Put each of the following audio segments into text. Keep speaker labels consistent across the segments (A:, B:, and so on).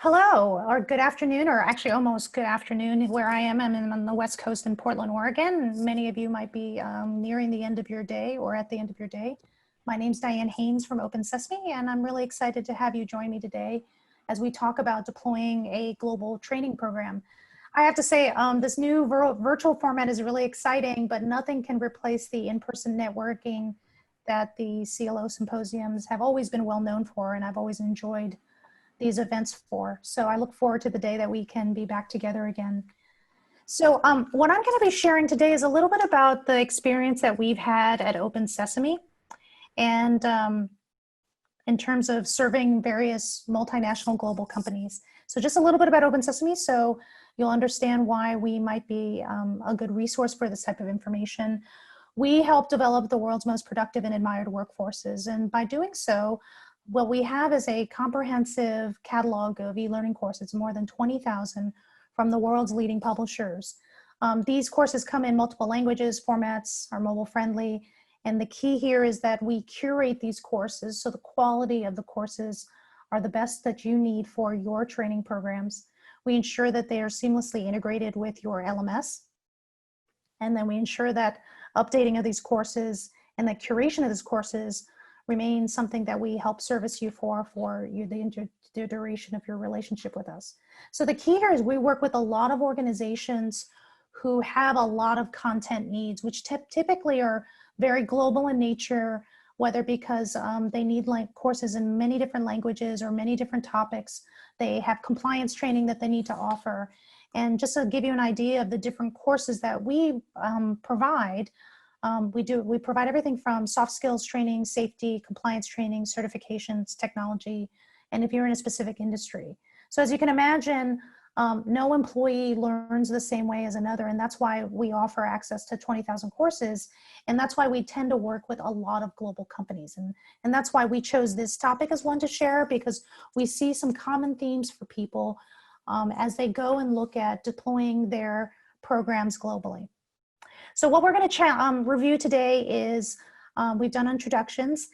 A: Hello, or good afternoon, or actually almost good afternoon where I am. I'm on the West Coast in Portland, Oregon. Many of you might be nearing the end of your day or at the end of your day. My name's Diane Haynes from Open Sesame, and I'm really excited to have you join me today as we talk about deploying a global training program. I have to say, this new virtual format is really exciting, but nothing can replace the in-person networking that the CLO symposiums have always been well known for, and I've always enjoyed these events for. So I look forward to the day that we can be back together again. So what I'm going to be sharing today is a little bit about the experience that we've had at Open Sesame, and in terms of serving various multinational global companies. So just a little bit about Open Sesame, so you'll understand why we might be a good resource for this type of information. We help develop the world's most productive and admired workforces, and by doing so, what we have is a comprehensive catalog of e-learning courses, more than 20,000 from the world's leading publishers. These courses come in multiple languages, formats, are mobile friendly, and the key here is that we curate these courses so the quality of the courses are the best that you need for your training programs. We ensure that they are seamlessly integrated with your LMS, and then we ensure that updating of these courses and the curation of these courses remain something that we help service you for the duration of your relationship with us. So the key here is we work with a lot of organizations who have a lot of content needs, which typically are very global in nature, whether because they need courses in many different languages or many different topics. They have compliance training that they need to offer. And just to give you an idea of the different courses that we provide, we provide everything from soft skills training, safety, compliance training, certifications, technology, and if you're in a specific industry. So as you can imagine, no employee learns the same way as another, and that's why we offer access to 20,000 courses, and that's why we tend to work with a lot of global companies. And that's why we chose this topic as one to share, because we see some common themes for people as they go and look at deploying their programs globally. So what we're going to review today is, we've done introductions.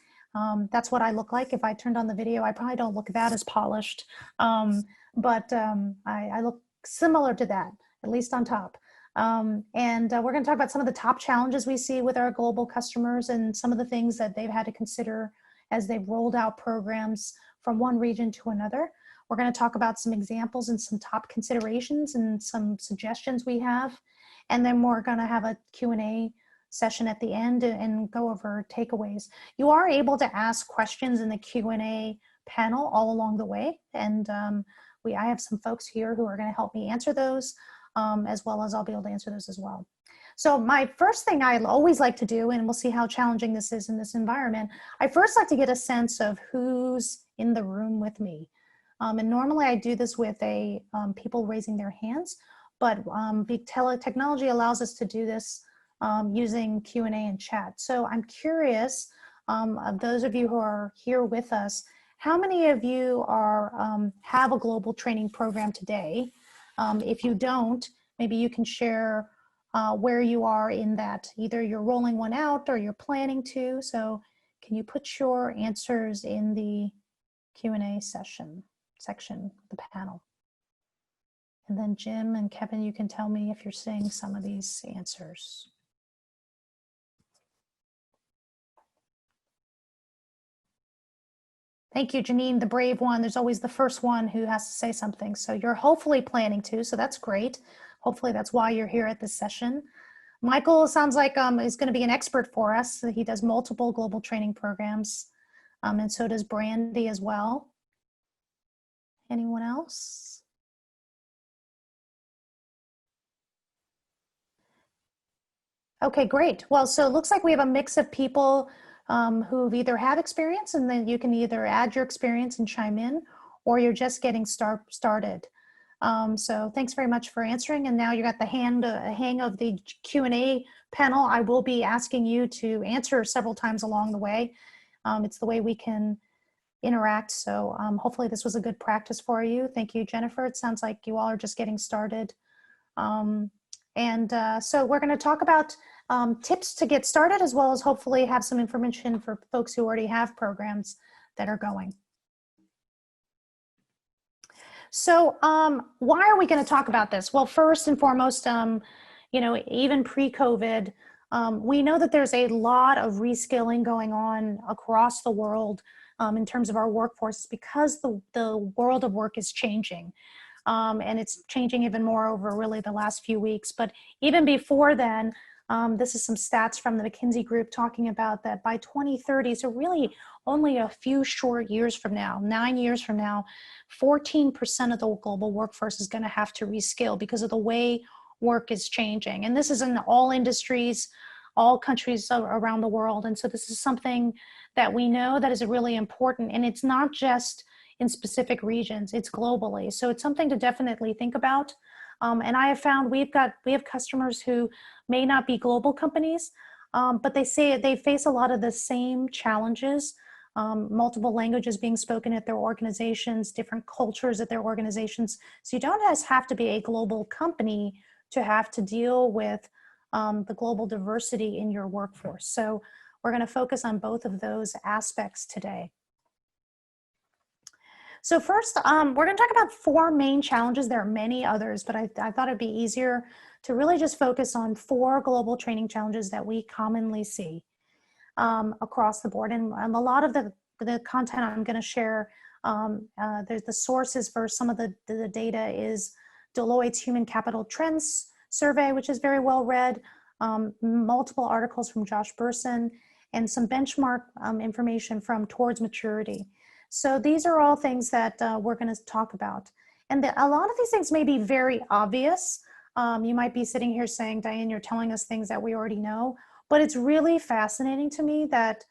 A: That's what I look like. If I turned on the video, I probably don't look that as polished, but I look similar to that, at least on top. We're going to talk about some of the top challenges we see with our global customers and some of the things that they've had to consider as they've rolled out programs from one region to another. We're going to talk about some examples and some top considerations and some suggestions we have. And then we're going to have a Q&A session at the end and go over takeaways. You are able to ask questions in the Q&A panel all along the way. And I have some folks here who are going to help me answer those, as well as I'll be able to answer those as well. So my first thing I always like to do, and we'll see how challenging this is in this environment, I first like to get a sense of who's in the room with me. And normally I do this with people raising their hands, but technology allows us to do this using Q&A and chat. So I'm curious, of those of you who are here with us, how many of you have a global training program today? If you don't, maybe you can share where you are in that. Either you're rolling one out or you're planning to. So can you put your answers in the Q&A section of the panel? And then Jim and Kevin, you can tell me if you're seeing some of these answers. Thank you, Janine, the brave one. There's always the first one who has to say something. So you're hopefully planning to, so that's great. Hopefully that's why you're here at this session. Michael sounds like is going to be an expert for us. He does multiple global training programs, and so does Brandy as well. Anyone else? Okay, great. Well, so it looks like we have a mix of people who've either had experience, and then you can either add your experience and chime in, or you're just getting started. So thanks very much for answering. And now you got the hang of the Q&A panel. I will be asking you to answer several times along the way. It's the way we can interact. So hopefully this was a good practice for you. Thank you, Jennifer. It sounds like you all are just getting started. So we're going to talk about tips to get started, as well as hopefully have some information for folks who already have programs that are going. So why are we going to talk about this? Well, first and foremost, even pre-COVID, we know that there's a lot of reskilling going on across the world in terms of our workforce because the world of work is changing. And it's changing even more over really the last few weeks. But even before then, this is some stats from the McKinsey Group talking about that by 2030, so really only a few short years from now, 9 years from now, 14% of the global workforce is going to have to reskill because of the way work is changing. And this is in all industries, all countries around the world. And so this is something that we know that is really important. And it's not just in specific regions, it's globally. So it's something to definitely think about. And I have found we have customers who may not be global companies, but they say they face a lot of the same challenges, multiple languages being spoken at their organizations, different cultures at their organizations. So you don't just have to be a global company to have to deal with the global diversity in your workforce. So we're going to focus on both of those aspects today. So first, we're going to talk about 4 main challenges. There are many others, but I thought it'd be easier to really just focus on 4 global training challenges that we commonly see across the board. And a lot of the content I'm going to share, there's the sources for some of the data is Deloitte's Human Capital Trends Survey, which is very well read, multiple articles from Josh Bersin, and some benchmark information from Towards Maturity. So these are all things that we're going to talk about. And a lot of these things may be very obvious. You might be sitting here saying, Diane, you're telling us things that we already know. But it's really fascinating to me that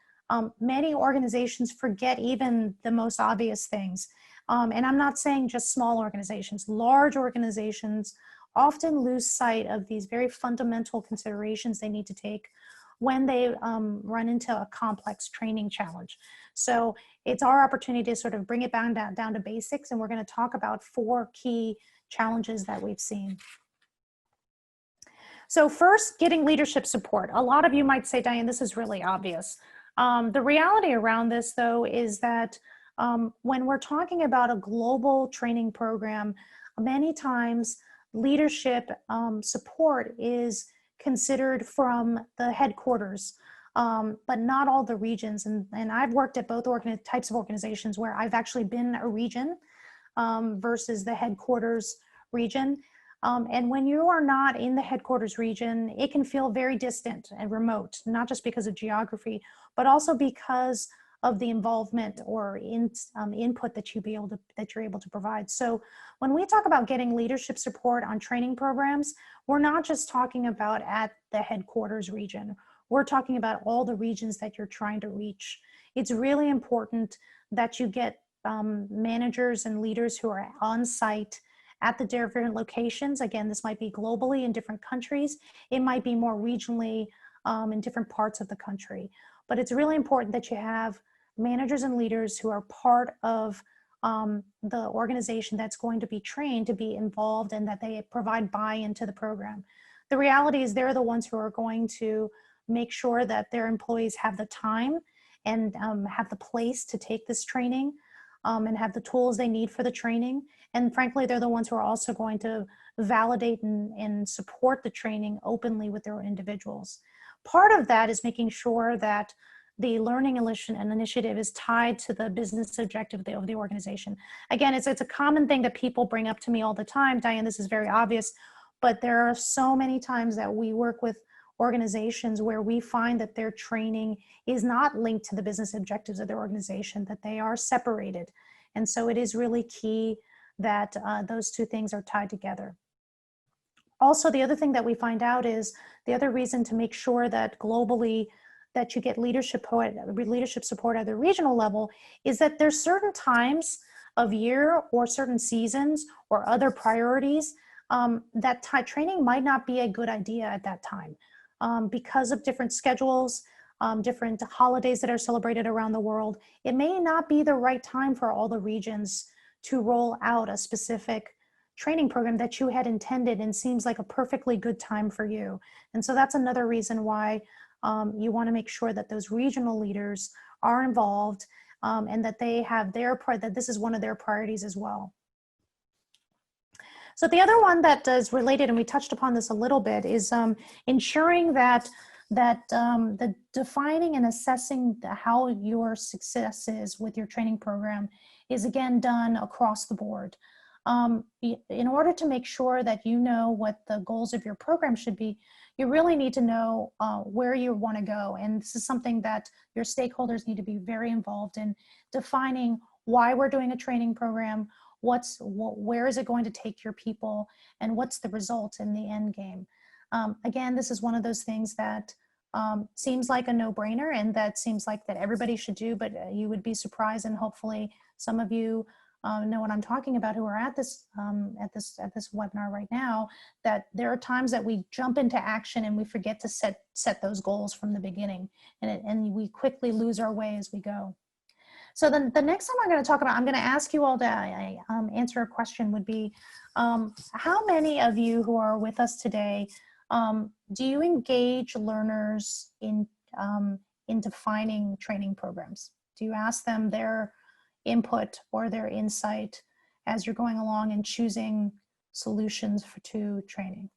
A: many organizations forget even the most obvious things. And I'm not saying just small organizations. Large organizations often lose sight of these very fundamental considerations they need to take when they run into a complex training challenge. So it's our opportunity to sort of bring it down to basics, and we're going to talk about 4 key challenges that we've seen. So first, getting leadership support. A lot of you might say, Diane, this is really obvious. The reality around this, though, is that when we're talking about a global training program, many times leadership support is considered from the headquarters, but not all the regions. And I've worked at both types of organizations where I've actually been a region versus the headquarters region. And when you are not in the headquarters region, it can feel very distant and remote, not just because of geography, but also because of the involvement or input that you're able to provide. So when we talk about getting leadership support on training programs, we're not just talking about at the headquarters region. We're talking about all the regions that you're trying to reach. It's really important that you get managers and leaders who are on site at the different locations. Again, this might be globally in different countries. It might be more regionally in different parts of the country. But it's really important that you have managers and leaders who are part of the organization that's going to be trained to be involved and that they provide buy-in to the program. The reality is they're the ones who are going to make sure that their employees have the time and have the place to take this training and have the tools they need for the training. And frankly, they're the ones who are also going to validate and support the training openly with their individuals. Part of that is making sure that the learning initiative is tied to the business objective of the organization. Again, it's a common thing that people bring up to me all the time. Diane, this is very obvious, but there are so many times that we work with organizations where we find that their training is not linked to the business objectives of their organization, that they are separated. And so it is really key that those 2 things are tied together. Also, the other thing that we find out is the other reason to make sure that globally that you get leadership support at the regional level is that there's certain times of year or certain seasons or other priorities that training might not be a good idea at that time because of different schedules, different holidays that are celebrated around the world. It may not be the right time for all the regions to roll out a specific training program that you had intended and seems like a perfectly good time for you. And so that's another reason why you want to make sure that those regional leaders are involved and that they have that this is one of their priorities as well. So the other one that is related, and we touched upon this a little bit, is ensuring that the defining and assessing how your success is with your training program is again done across the board. In order to make sure that you know what the goals of your program should be, you really need to know where you want to go. And this is something that your stakeholders need to be very involved in, defining why we're doing a training program, where is it going to take your people, and what's the result in the end game. Again, this is one of those things that seems like a no-brainer, and that seems like that everybody should do, but you would be surprised, and hopefully some of you know what I'm talking about who are at this webinar right now, that there are times that we jump into action and we forget to set those goals from the beginning, and we quickly lose our way as we go. So then the next time I'm going to talk about, I'm going to ask you all to answer a question, would be how many of you who are with us today, do you engage learners in defining training programs? Do you ask them their input or their insight as you're going along and choosing solutions to training?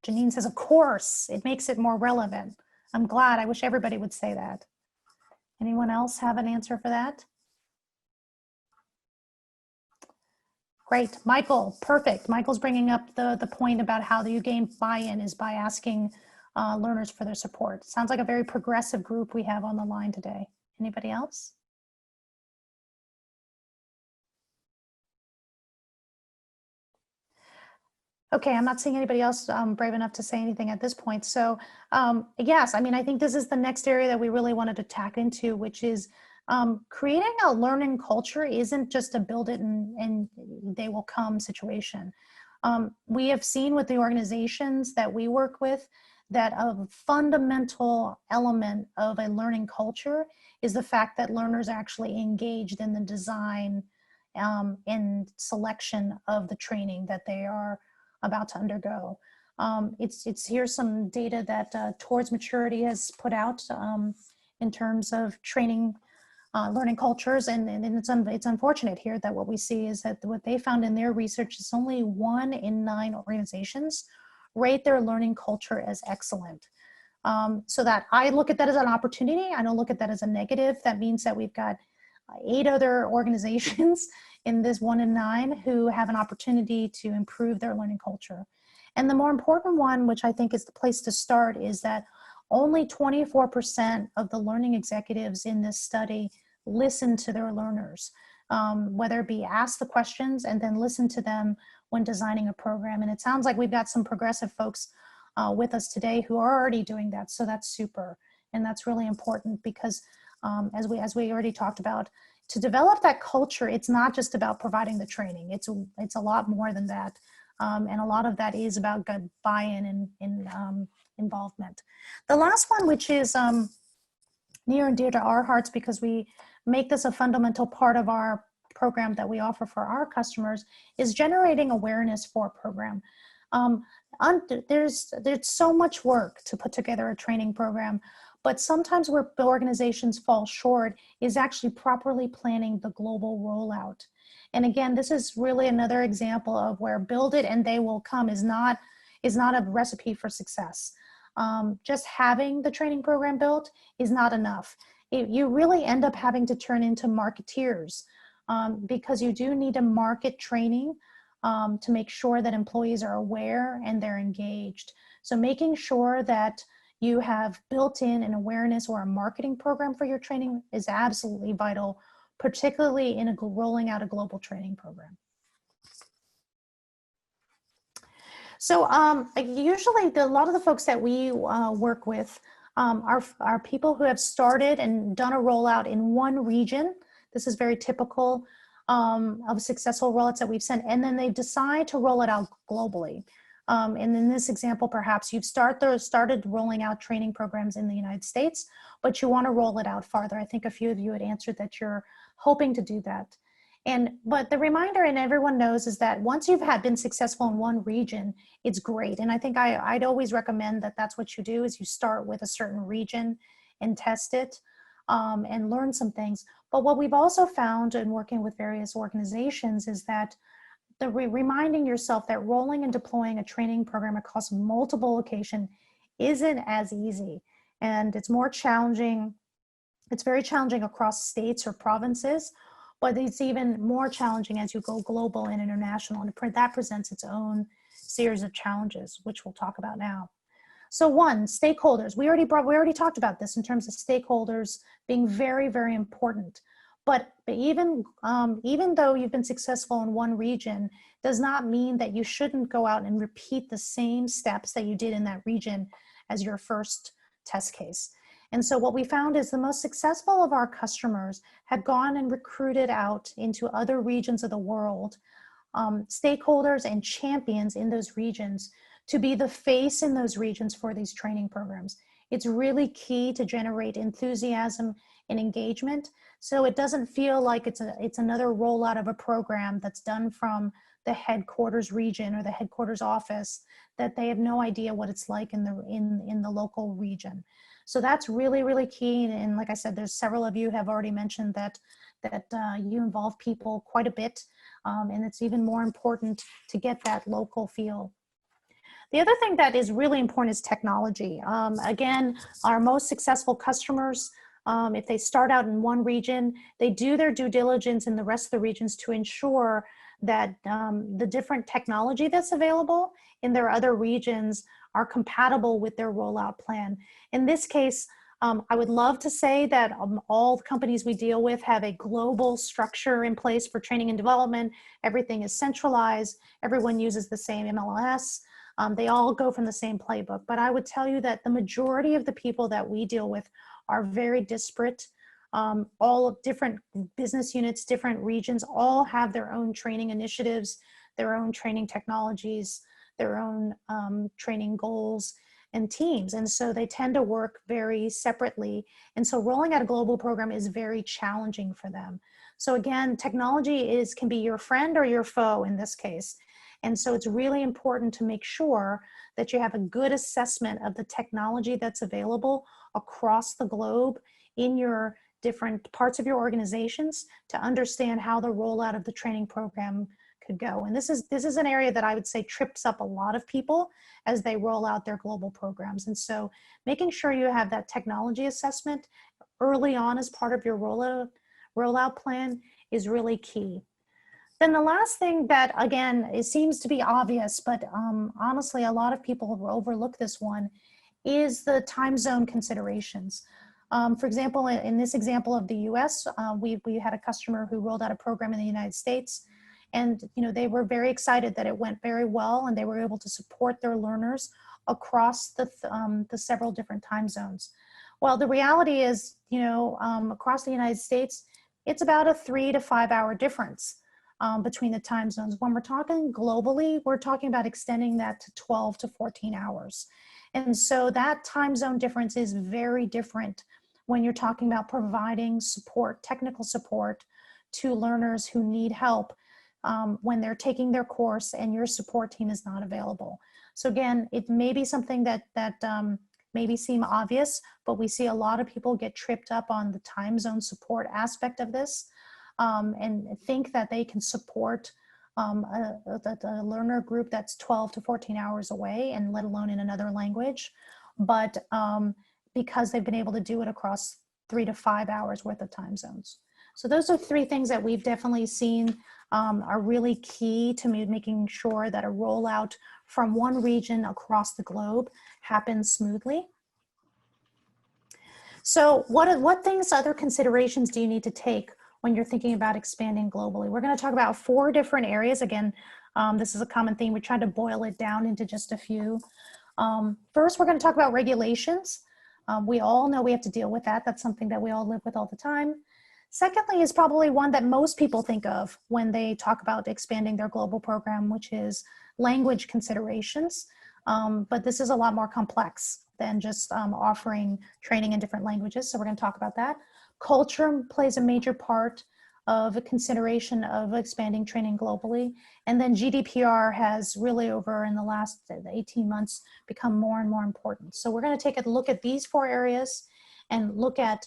A: Janine says, of course, it makes it more relevant. I'm glad. I wish everybody would say that. Anyone else have an answer for that? Great, Michael, perfect. Michael's bringing up the point about how you gain buy-in is by asking learners for their support. Sounds like a very progressive group we have on the line today. Anybody else? Okay, I'm not seeing anybody else brave enough to say anything at this point. So yes, I mean, I think this is the next area that we really wanted to tack into, which is creating a learning culture isn't just a build it and they will come situation. We have seen with the organizations that we work with that a fundamental element of a learning culture is the fact that learners are actually engaged in the design and selection of the training that they are about to undergo. Here's some data that Towards Maturity has put out in terms of training learning cultures, and it's unfortunate here that what we see is that what they found in their research is only 1 in 9 organizations rate their learning culture as excellent. So that I look at that as an opportunity. I don't look at that as a negative. That means that we've got 8 other organizations in this 1 in 9 who have an opportunity to improve their learning culture. And the more important one, which I think is the place to start, is that only 24% of the learning executives in this study listen to their learners, whether it be ask the questions and then listen to them when designing a program. And it sounds like we've got some progressive folks with us today who are already doing that. So that's super. And that's really important because as we already talked about, to develop that culture, it's not just about providing the training. It's a lot more than that. And a lot of that is about good buy-in and involvement. The last one, which is near and dear to our hearts because we make this a fundamental part of our program that we offer for our customers, is generating awareness for a program. There's so much work to put together a training program, but sometimes where the organizations fall short is actually properly planning the global rollout. And again, this is really another example of where build it and they will come is not a recipe for success. Just having the training program built is not enough. You really end up having to turn into marketeers because you do need to market training to make sure that employees are aware and they're engaged. So making sure that you have built in an awareness or a marketing program for your training is absolutely vital, particularly in rolling out a global training program. So usually a lot of the folks that we work with are people who have started and done a rollout in one region. This is very typical of successful rollouts that we've sent, and then they decide to roll it out globally. And in this example, perhaps you've started rolling out training programs in the United States, but you want to roll it out farther. I think a few of you had answered that you're hoping to do that. But the reminder, and everyone knows, is that once you've been successful in one region, it's great. And I think I'd always recommend that that's what you do, is you start with a certain region and test it and learn some things. But what we've also found in working with various organizations is that reminding yourself that rolling and deploying a training program across multiple locations isn't as easy, and it's more challenging. It's very challenging across states or provinces, but it's even more challenging as you go global and international, and that presents its own series of challenges, which we'll talk about now. So one, stakeholders. We already talked about this in terms of stakeholders being very, very important. But even though you've been successful in one region, does not mean that you shouldn't go out and repeat the same steps that you did in that region as your first test case. And so what we found is the most successful of our customers had gone and recruited out into other regions of the world, stakeholders and champions in those regions to be the face in those regions for these training programs. It's really key to generate enthusiasm and engagement, so it doesn't feel like it's another rollout of a program that's done from the headquarters region or the headquarters office, that they have no idea what it's like in the local region. So that's really, really key. And like I said, there's several of you have already mentioned that you involve people quite a bit, and it's even more important to get that local feel. The other thing that is really important is technology. Again, our most successful customers, if they start out in one region, they do their due diligence in the rest of the regions to ensure that the different technology that's available in their other regions are compatible with their rollout plan. In this case, I would love to say that all the companies we deal with have a global structure in place for training and development. Everything is centralized. Everyone uses the same MLS. They all go from the same playbook. But I would tell you that the majority of the people that we deal with are very disparate. All of different business units, different regions, all have their own training initiatives, their own training technologies, their own training goals and teams. And so they tend to work very separately. And so rolling out a global program is very challenging for them. So again, technology can be your friend or your foe in this case. And so it's really important to make sure that you have a good assessment of the technology that's available across the globe in your different parts of your organizations to understand how the rollout of the training program could go. And this is an area that I would say trips up a lot of people as they roll out their global programs. And so making sure you have that technology assessment early on as part of your rollout plan is really key. Then the last thing that, again, it seems to be obvious, but honestly, a lot of people overlook this one, is the time zone considerations. For example, in this example of the US, we had a customer who rolled out a program in the United States, and they were very excited that it went very well, and they were able to support their learners across the several different time zones. Well, the reality is, across the United States, it's about a 3 to 5 hour difference between the time zones. When we're talking globally, we're talking about extending that to 12 to 14 hours. And so that time zone difference is very different when you're talking about providing support, technical support to learners who need help when they're taking their course and your support team is not available. So again, it may be something that maybe seem obvious, but we see a lot of people get tripped up on the time zone support aspect of this. And think that they can support a learner group that's 12 to 14 hours away, and let alone in another language. But because they've been able to do it across 3 to 5 hours worth of time zones. So those are 3 things that we've definitely seen are really key to making sure that a rollout from one region across the globe happens smoothly. So what things, other considerations do you need to take when you're thinking about expanding globally? We're going to talk about 4 different areas. Again, this is a common theme. We tried to boil it down into just a few. First, we're going to talk about regulations. We all know we have to deal with that. That's something that we all live with all the time. Secondly is probably one that most people think of when they talk about expanding their global program, which is language considerations. But this is a lot more complex than just offering training in different languages. So we're going to talk about that. Culture plays a major part of a consideration of expanding training globally. And then GDPR has really in the last 18 months become more and more important. So we're going to take a look at these 4 areas and look at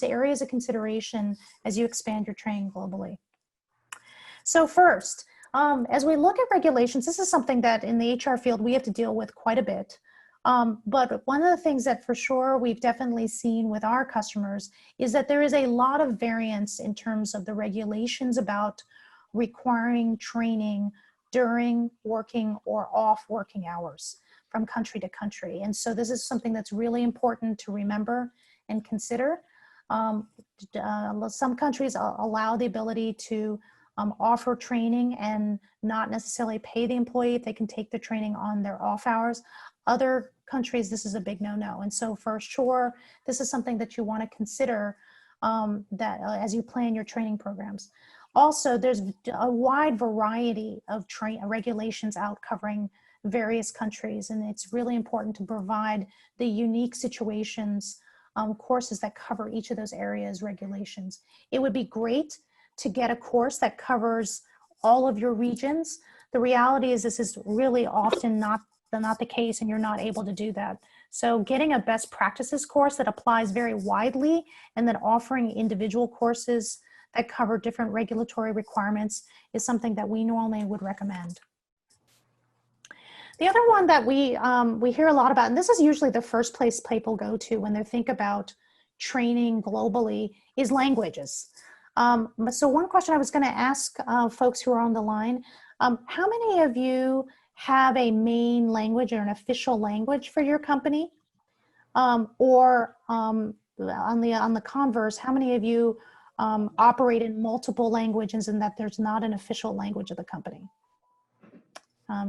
A: areas of consideration as you expand your training globally. So first, As we look at regulations, this is something that in the HR field we have to deal with quite a bit. But one of the things that for sure we've definitely seen with our customers is that there is a lot of variance in terms of the regulations about requiring training during working or off working hours from country to country. And so this is something that's really important to remember and consider. Some countries allow the ability to offer training and not necessarily pay the employee if they can take the training on their off hours. Other countries, this is a big no-no. And so for sure, this is something that you want to consider as you plan your training programs. Also, there's a wide variety of regulations out covering various countries, and it's really important to provide the unique situations, courses that cover each of those areas, regulations. It would be great to get a course that covers all of your regions. The reality is this is really often not the case, and you're not able to do that. So getting a best practices course that applies very widely and then offering individual courses that cover different regulatory requirements is something that we normally would recommend. The other one that we hear a lot about, and this is usually the first place people go to when they think about training globally, is languages. So one question I was going to ask folks who are on the line, how many of you have a main language or an official language for your company? Or on the converse, how many of you operate in multiple languages and that there's not an official language of the company?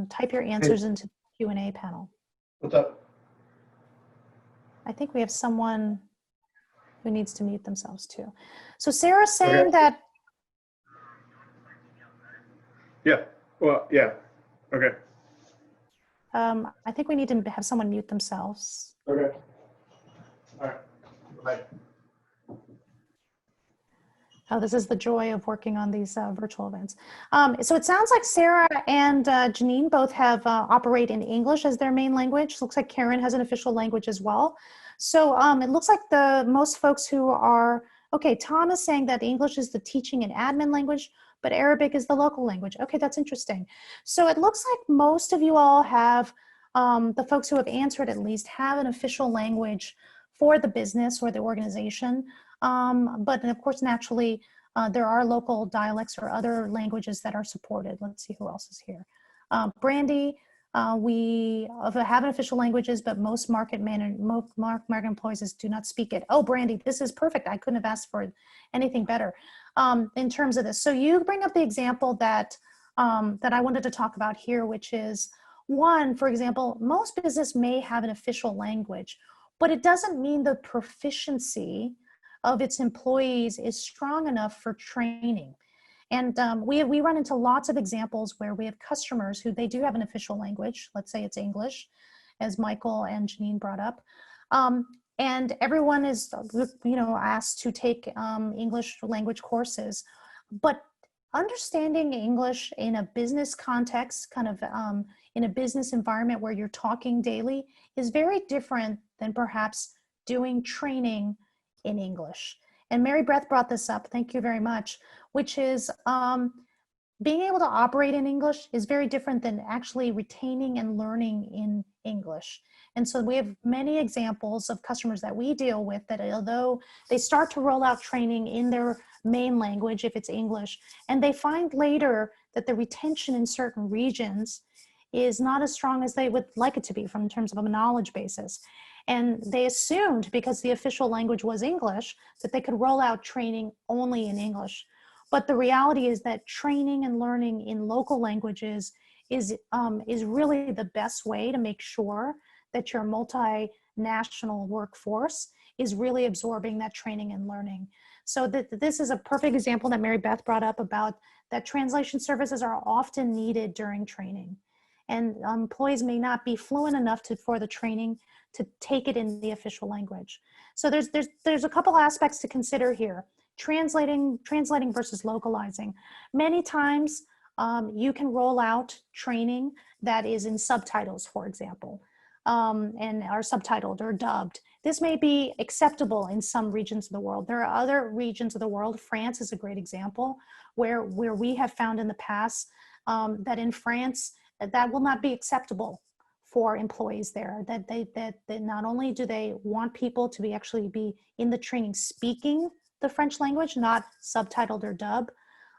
A: Type your answers into the Q&A panel.
B: What's up?
A: I think we have someone who needs to mute themselves too. So Sarah's saying that.
B: Yeah, well, yeah, okay.
A: I think we need to have someone mute themselves.
B: Okay. All right, bye.
A: Oh, this is the joy of working on these virtual events. So it sounds like Sarah and Janine both have operate in English as their main language. Looks like Karen has an official language as well. So it looks like most folks who are, okay, Tom is saying that English is the teaching and admin language, but Arabic is the local language. Okay, that's interesting. So it looks like most of you all have, the folks who have answered at least, have an official language for the business or the organization. But of course, naturally, there are local dialects or other languages that are supported. Let's see who else is here. Brandy, we have official languages, but most market employees do not speak it. Oh, Brandy, this is perfect. I couldn't have asked for anything better in terms of this. So you bring up the example that I wanted to talk about here, which is one, for example, most business may have an official language, but it doesn't mean the proficiency of its employees is strong enough for training. And we run into lots of examples where we have customers who they do have an official language. Let's say it's English, as Michael and Janine brought up. And everyone is, asked to take English language courses. But understanding English in a business context, kind of in a business environment where you're talking daily, is very different than perhaps doing training in English. And Mary Beth brought this up, thank you very much, which is being able to operate in English is very different than actually retaining and learning in English. And so we have many examples of customers that we deal with that although they start to roll out training in their main language, if it's English, and they find later that the retention in certain regions is not as strong as they would like it to be from in terms of a knowledge basis. And they assumed, because the official language was English, that they could roll out training only in English. But the reality is that training and learning in local languages is really the best way to make sure that your multinational workforce is really absorbing that training and learning. So this is a perfect example that Mary Beth brought up about that translation services are often needed during training. And employees may not be fluent enough for the training to take it in the official language. So there's a couple aspects to consider here. Translating versus localizing. Many times you can roll out training that is in subtitles, for example, and are subtitled or dubbed. This may be acceptable in some regions of the world. There are other regions of the world. France is a great example where we have found in the past that in France, that will not be acceptable for employees there, that not only do they want people to be actually be in the training speaking the French language, not subtitled or dubbed,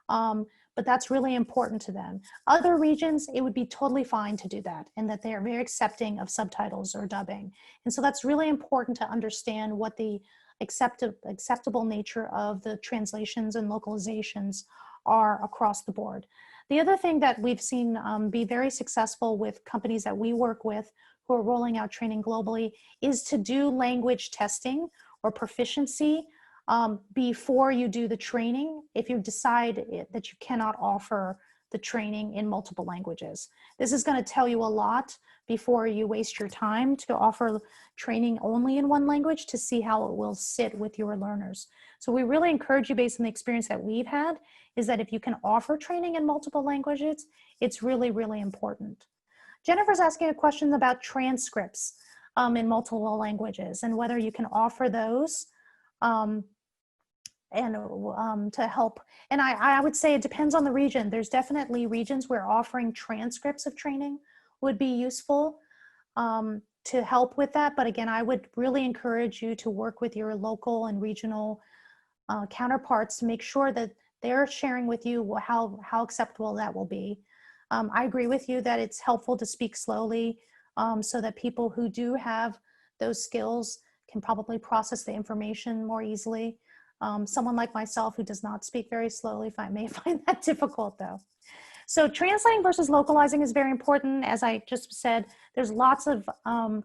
A: but that's really important to them. Other regions, it would be totally fine to do that, and that they are very accepting of subtitles or dubbing. And so that's really important to understand what the acceptable nature of the translations and localizations are across the board. The other thing that we've seen be very successful with companies that we work with who are rolling out training globally is to do language testing or proficiency before you do the training, if you decide that you cannot offer the training in multiple languages. This is going to tell you a lot before you waste your time to offer training only in one language to see how it will sit with your learners. So we really encourage you, based on the experience that we've had, is that if you can offer training in multiple languages, it's really, really important. Jennifer's asking a question about transcripts in multiple languages and whether you can offer those to help. And I would say it depends on the region. There's definitely regions where offering transcripts of training would be useful to help with that. But again, I would really encourage you to work with your local and regional counterparts to make sure that they're sharing with you how acceptable that will be. I agree with you that it's helpful to speak slowly so that people who do have those skills can probably process the information more easily. Someone like myself who does not speak very slowly may find that difficult though. So translating versus localizing is very important. As I just said, there's lots of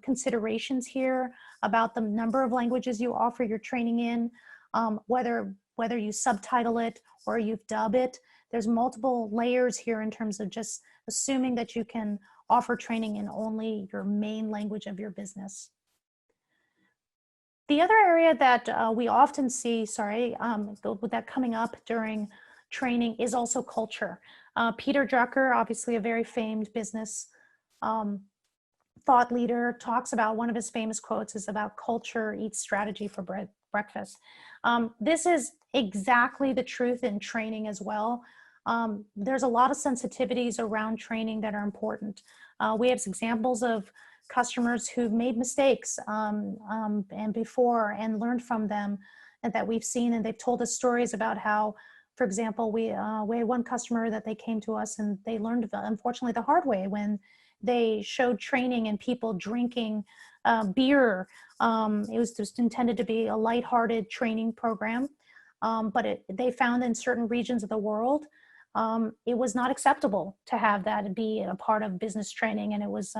A: considerations here about the number of languages you offer your training in, whether you subtitle it or you dub it. There's multiple layers here in terms of just assuming that you can offer training in only your main language of your business. The other area that we often see, with that coming up during training is also culture. Peter Drucker, obviously a very famed business thought leader, talks about, one of his famous quotes is about culture eats strategy for breakfast. This is exactly the truth in training as well. There's a lot of sensitivities around training that are important. We have examples of customers who've made mistakes and before and learned from them, and that we've seen, and they've told us stories about how, for example, we had one customer that they came to us and they learned, unfortunately, the hard way when they showed training and people drinking beer. It was just intended to be a lighthearted training program, but they found in certain regions of the world it was not acceptable to have that be a part of business training, and it was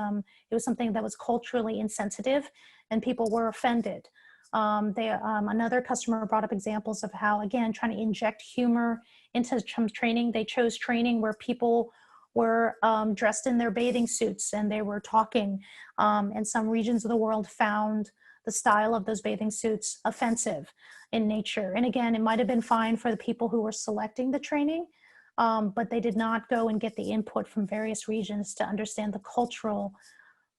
A: something that was culturally insensitive, and people were offended. Another customer brought up examples of how, again, trying to inject humor into some training. They chose training where people were dressed in their bathing suits and they were talking, and some regions of the world found the style of those bathing suits offensive in nature. And again, it might have been fine for the people who were selecting the training, but they did not go and get the input from various regions to understand the cultural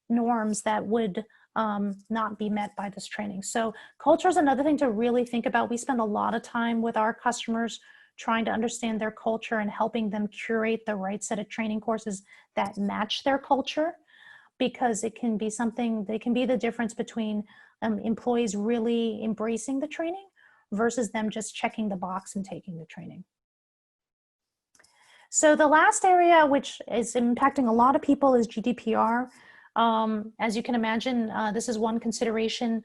A: norms that would not be met by this training. So culture is another thing to really think about. We spend a lot of time with our customers trying to understand their culture and helping them curate the right set of training courses that match their culture, because it can be something, they can be the difference between employees really embracing the training versus them just checking the box and taking the training. So the last area, which is impacting a lot of people, is GDPR. As you can imagine, this is one consideration.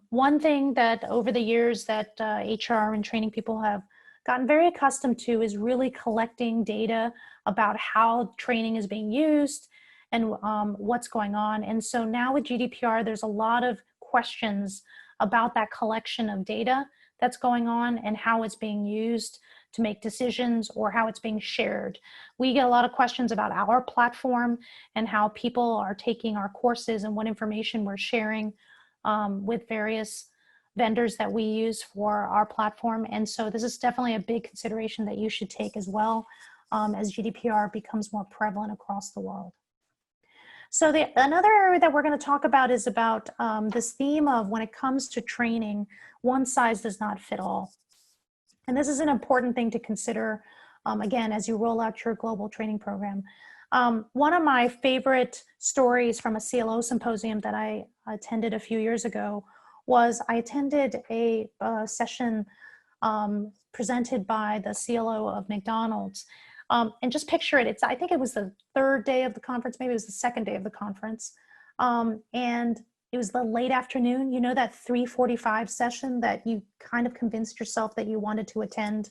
A: One thing that over the years that HR and training people have gotten very accustomed to is really collecting data about how training is being used and what's going on. And so now with GDPR, there's a lot of questions about that collection of data that's going on and how it's being used to make decisions or how it's being shared. We get a lot of questions about our platform and how people are taking our courses and what information we're sharing with various vendors that we use for our platform. And so this is definitely a big consideration that you should take as well as GDPR becomes more prevalent across the world. So another area that we're going to talk about is about this theme of, when it comes to training, one size does not fit all. And this is an important thing to consider again, as you roll out your global training program. One of my favorite stories from a CLO symposium that I attended a few years ago was I attended a session presented by the CLO of McDonald's. And just picture it, I think it was the third day of the conference, maybe it was the second day of the conference. And it was the late afternoon, you know, that 3:45 session that you kind of convinced yourself that you wanted to attend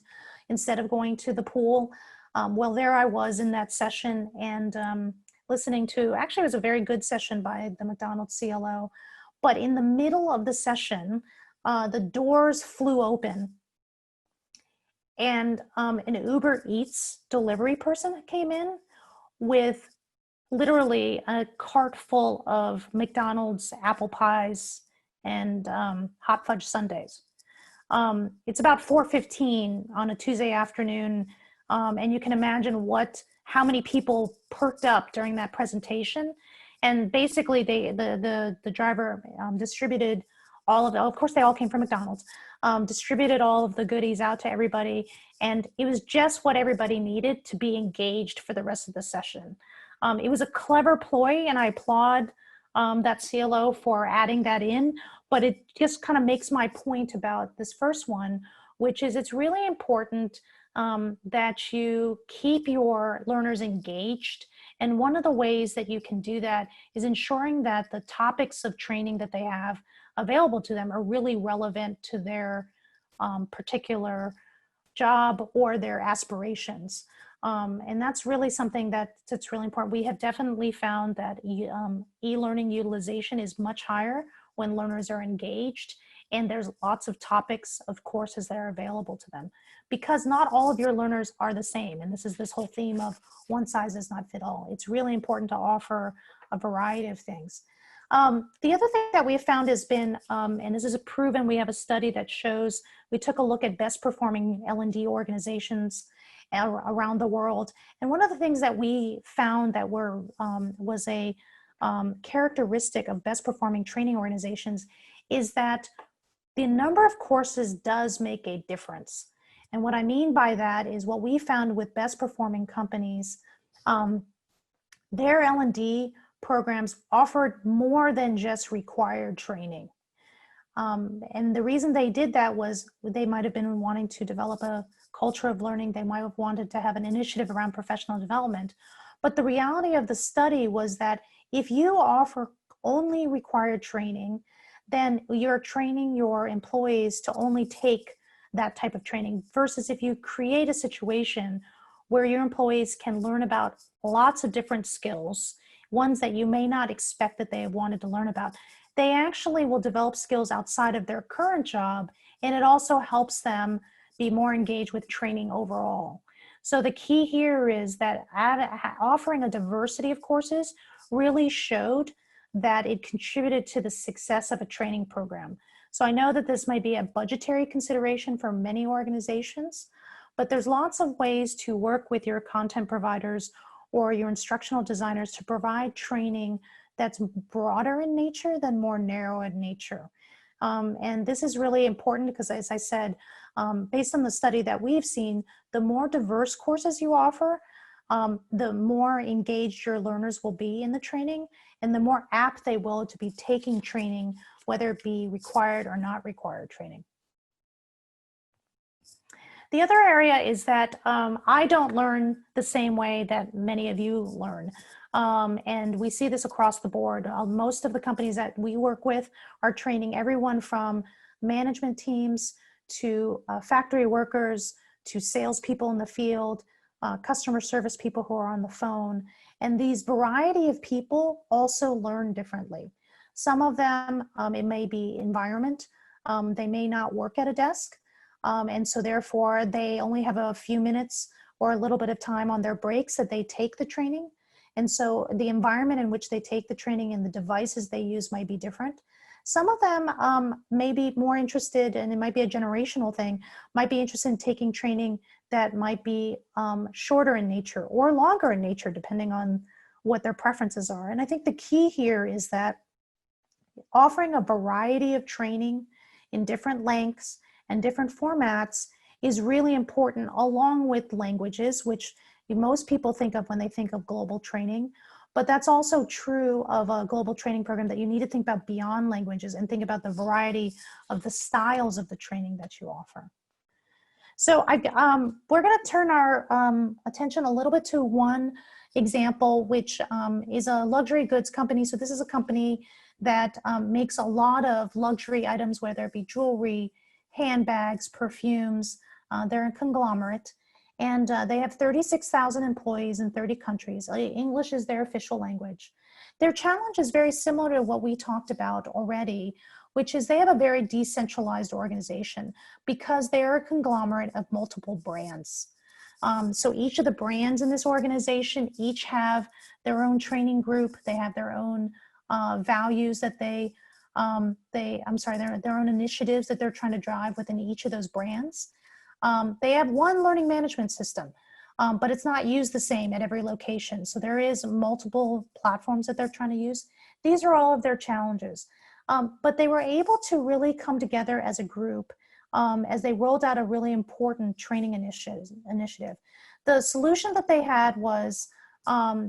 A: instead of going to the pool. Well, there I was in that session and listening to, actually it was a very good session by the McDonald's CLO, but in the middle of the session, the doors flew open and an Uber Eats delivery person came in with literally a cart full of McDonald's apple pies and hot fudge sundaes. It's about 4:15 on a Tuesday afternoon, and you can imagine how many people perked up during that presentation. And basically, the driver distributed all of course, they all came from McDonald's, distributed all of the goodies out to everybody, and it was just what everybody needed to be engaged for the rest of the session. It was a clever ploy, and I applaud that CLO for adding that in, but it just kind of makes my point about this first one, which is it's really important that you keep your learners engaged. And one of the ways that you can do that is ensuring that the topics of training that they have available to them are really relevant to their particular job or their aspirations. And that's really something that's really important. We have definitely found that e-learning utilization is much higher when learners are engaged, and there's lots of topics of courses that are available to them, because not all of your learners are the same. And this is this whole theme of one size does not fit all. It's really important to offer a variety of things. The other thing that we have found has been, and this is proven, we have a study that shows, we took a look at best performing L&D organizations around the world. And one of the things that we found that was a characteristic of best performing training organizations is that the number of courses does make a difference. And what I mean by that is what we found with best performing companies, their L&D programs offered more than just required training. And the reason they did that was they might have been wanting to develop a culture of learning. They might have wanted to have an initiative around professional development. But the reality of the study was that if you offer only required training, then you're training your employees to only take that type of training, versus if you create a situation where your employees can learn about lots of different skills, ones that you may not expect that they have wanted to learn about, they actually will develop skills outside of their current job, and it also helps them be more engaged with training overall. So the key here is that offering a diversity of courses really showed that it contributed to the success of a training program. So I know that this might be a budgetary consideration for many organizations, but there's lots of ways to work with your content providers or your instructional designers to provide training that's broader in nature than more narrow in nature. And this is really important because, as I said, based on the study that we've seen, the more diverse courses you offer, the more engaged your learners will be in the training, and the more apt they will to be taking training, whether it be required or not required training. The other area is that I don't learn the same way that many of you learn. And we see this across the board. Most of the companies that we work with are training everyone from management teams to factory workers to salespeople in the field, customer service people who are on the phone. And these variety of people also learn differently. Some of them, it may be environment. They may not work at a desk. And so therefore they only have a few minutes or a little bit of time on their breaks that they take the training. And so the environment in which they take the training and the devices they use might be different. Some of them may be more interested, and it might be a generational thing, might be interested in taking training that might be shorter in nature or longer in nature, depending on what their preferences are. And I think the key here is that offering a variety of training in different lengths and different formats is really important, along with languages, which most people think of when they think of global training. But that's also true of a global training program, that you need to think about beyond languages and think about the variety of the styles of the training that you offer. So we're going to turn our attention a little bit to one example, which is a luxury goods company. So this is a company that makes a lot of luxury items, whether it be jewelry, handbags, perfumes. They're a conglomerate, and they have 36,000 employees in 30 countries. English is their official language. Their challenge is very similar to what we talked about already, which is they have a very decentralized organization because they're a conglomerate of multiple brands. So each of the brands in this organization each have their own training group. They have their own values that their own initiatives that they're trying to drive within each of those brands. They have one learning management system, but it's not used the same at every location. So there is multiple platforms that they're trying to use. These are all of their challenges. But they were able to really come together as a group as they rolled out a really important training initiative. The solution that they had was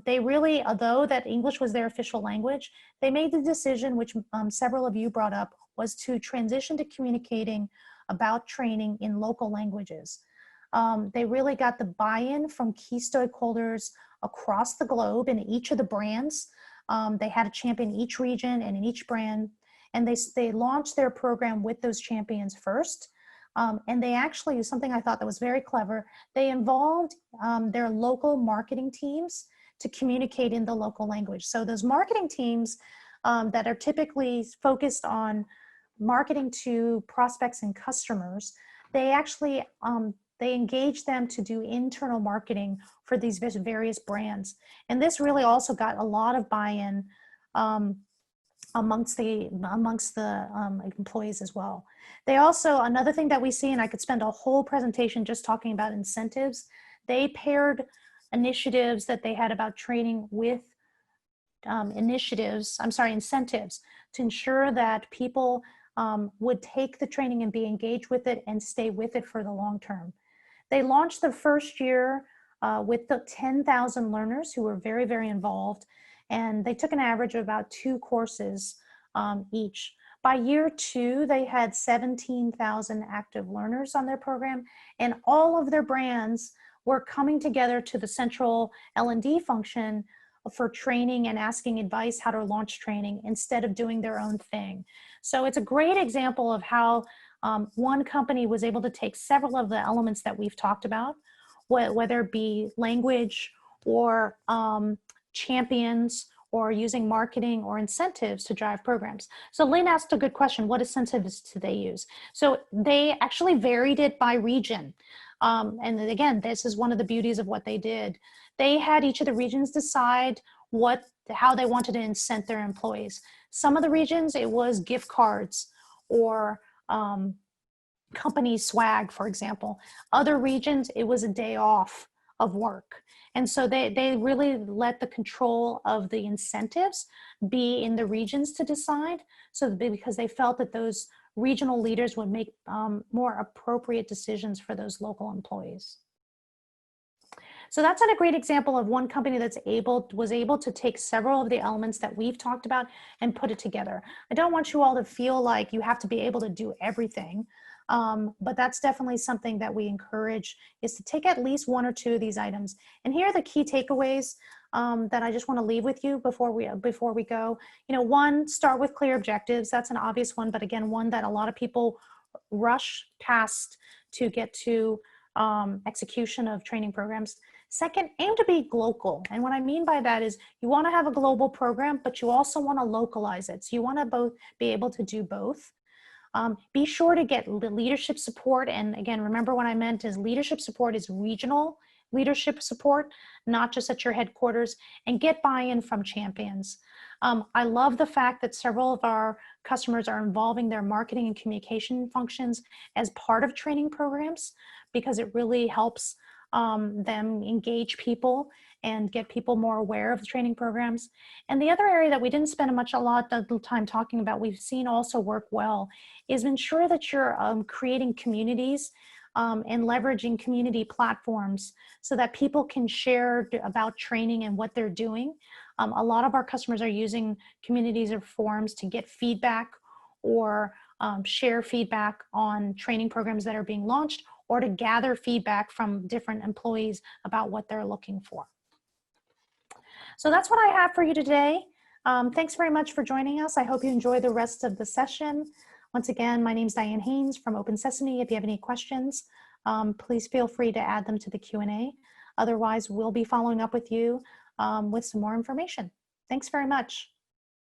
A: they really, although that English was their official language, they made the decision, which several of you brought up, was to transition to communicating about training in local languages. They really got the buy-in from key stakeholders across the globe in each of the brands. They had a champion in each region and in each brand. And they launched their program with those champions first. And they actually, something I thought that was very clever, they involved their local marketing teams to communicate in the local language. So those marketing teams that are typically focused on marketing to prospects and customers, they actually, they engage them to do internal marketing for these various brands. And this really also got a lot of buy-in amongst the employees as well. They also, another thing that we see, and I could spend a whole presentation just talking about incentives, they paired initiatives that they had about training with incentives to ensure that people would take the training and be engaged with it and stay with it for the long term. They launched the first year with the 10,000 learners who were very, very involved. And they took an average of about 2 courses each. By year 2, they had 17,000 active learners on their program, and all of their brands were coming together to the central L&D function for training and asking advice how to launch training instead of doing their own thing. So it's a great example of how one company was able to take several of the elements that we've talked about, whether it be language or champions or using marketing or incentives to drive programs. So Lynn asked a good question, what incentives do they use? So they actually varied it by region. And again, this is one of the beauties of what they did. They had each of the regions decide how they wanted to incent their employees. Some of the regions, it was gift cards or company swag, for example. Other regions, it was a day off of work. And so they really let the control of the incentives be in the regions to decide, because they felt that those regional leaders would make more appropriate decisions for those local employees. So that's a great example of one company that's was able to take several of the elements that we've talked about and put it together. I don't want you all to feel like you have to be able to do everything. But that's definitely something that we encourage, is to take at least 1 or 2 of these items. And here are the key takeaways that I just want to leave with you before we go. You know, 1, start with clear objectives. That's an obvious one, but again, one that a lot of people rush past to get to execution of training programs. 2nd, aim to be local. And what I mean by that is you want to have a global program, but you also want to localize it. So you want to be able to do both. Be sure to get the leadership support. And again, remember what I meant is leadership support is regional leadership support, not just at your headquarters, and get buy-in from champions. I love the fact that several of our customers are involving their marketing and communication functions as part of training programs, because it really helps them engage people and get people more aware of the training programs. And the other area that we didn't spend a lot of time talking about, we've seen also work well, is ensure that you're creating communities and leveraging community platforms so that people can share about training and what they're doing. A lot of our customers are using communities or forums to get feedback or share feedback on training programs that are being launched, or to gather feedback from different employees about what they're looking for. So that's what I have for you today. Thanks very much for joining us. I hope you enjoy the rest of the session. Once again, my name is Diane Haynes from Open Sesame. If you have any questions, please feel free to add them to the Q&A. Otherwise, we'll be following up with you with some more information. Thanks very much.